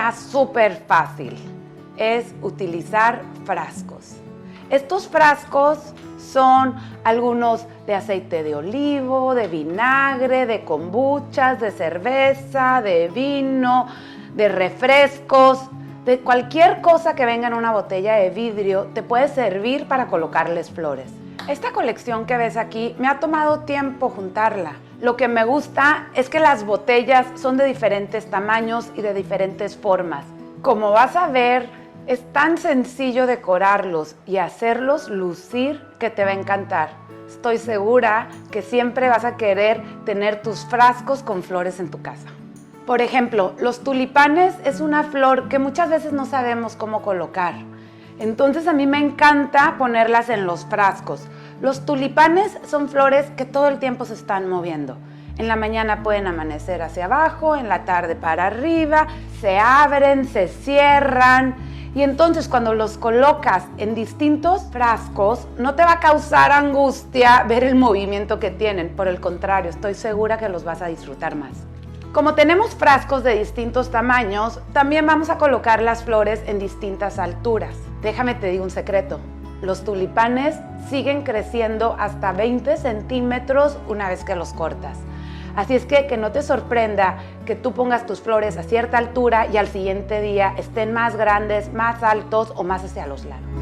está súper fácil. Es utilizar frascos. Estos frascos son algunos de aceite de olivo, de vinagre, de kombuchas, de cerveza, de vino, de refrescos, de cualquier cosa que venga en una botella de vidrio te puede servir para colocarles flores. Esta colección que ves aquí me ha tomado tiempo juntarla. Lo que me gusta es que las botellas son de diferentes tamaños y de diferentes formas. Como vas a ver, es tan sencillo decorarlos y hacerlos lucir que te va a encantar. Estoy segura que siempre vas a querer tener tus frascos con flores en tu casa. Por ejemplo, los tulipanes es una flor que muchas veces no sabemos cómo colocar. Entonces a mí me encanta ponerlas en los frascos. Los tulipanes son flores que todo el tiempo se están moviendo. En la mañana pueden amanecer hacia abajo, en la tarde para arriba, se abren, se cierran. Y entonces cuando los colocas en distintos frascos, no te va a causar angustia ver el movimiento que tienen. Por el contrario, estoy segura que los vas a disfrutar más. Como tenemos frascos de distintos tamaños, también vamos a colocar las flores en distintas alturas. Déjame te digo un secreto. Los tulipanes siguen creciendo hasta 20 centímetros una vez que los cortas. Así es que no te sorprenda que tú pongas tus flores a cierta altura y al siguiente día estén más grandes, más altos o más hacia los lados.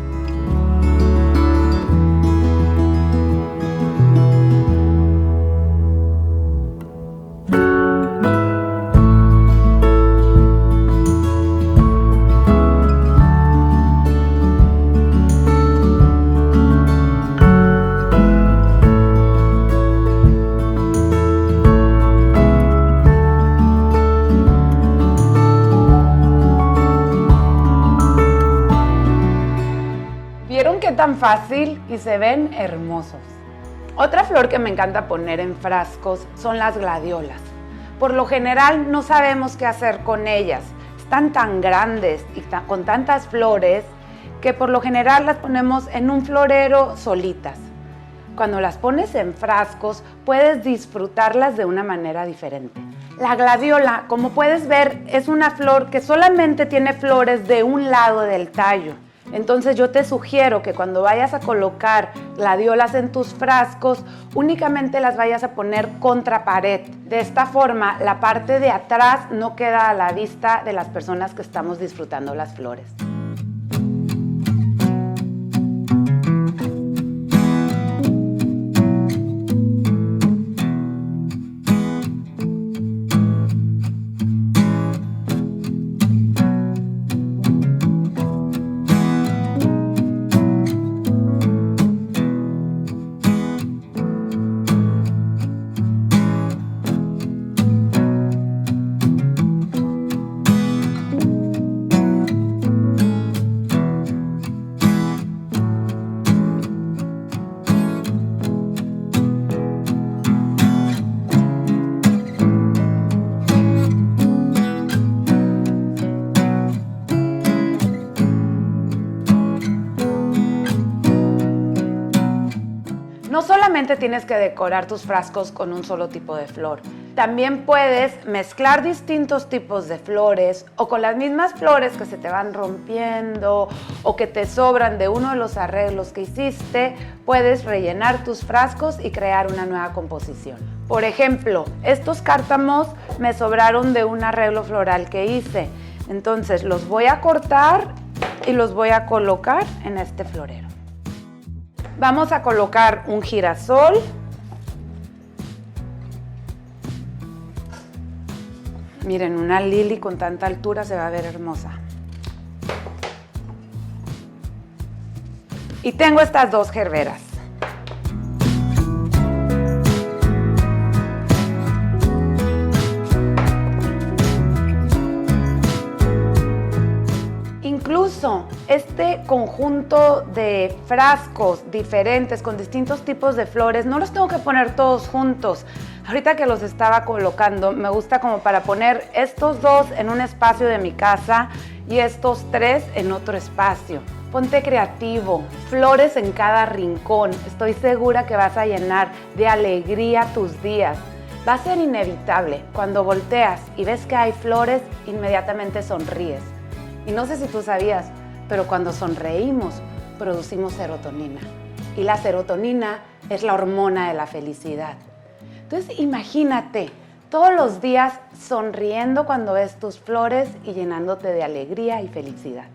¿Vieron qué tan fácil? Y se ven hermosos. Otra flor que me encanta poner en frascos son las gladiolas. Por lo general no sabemos qué hacer con ellas. Están tan grandes y con tantas flores que por lo general las ponemos en un florero solitas. Cuando las pones en frascos puedes disfrutarlas de una manera diferente. La gladiola, como puedes ver, es una flor que solamente tiene flores de un lado del tallo. Entonces yo te sugiero que cuando vayas a colocar gladiolas en tus frascos, únicamente las vayas a poner contra pared. De esta forma, la parte de atrás no queda a la vista de las personas que estamos disfrutando las flores. No solamente tienes que decorar tus frascos con un solo tipo de flor, también puedes mezclar distintos tipos de flores o con las mismas flores que se te van rompiendo o que te sobran de uno de los arreglos que hiciste, puedes rellenar tus frascos y crear una nueva composición. Por ejemplo, estos cártamos me sobraron de un arreglo floral que hice, entonces los voy a cortar y los voy a colocar en este florero. Vamos a colocar un girasol. Miren, una lili con tanta altura se va a ver hermosa. Y tengo estas dos gerberas. Incluso este conjunto de frascos diferentes con distintos tipos de flores, no los tengo que poner todos juntos. Ahorita que los estaba colocando, me gusta como para poner estos dos en un espacio de mi casa y estos tres en otro espacio. Ponte creativo, flores en cada rincón. Estoy segura que vas a llenar de alegría tus días. Va a ser inevitable. Cuando volteas y ves que hay flores, inmediatamente sonríes. Y no sé si tú sabías, pero cuando sonreímos, producimos serotonina. Y la serotonina es la hormona de la felicidad. Entonces, imagínate todos los días sonriendo cuando ves tus flores y llenándote de alegría y felicidad.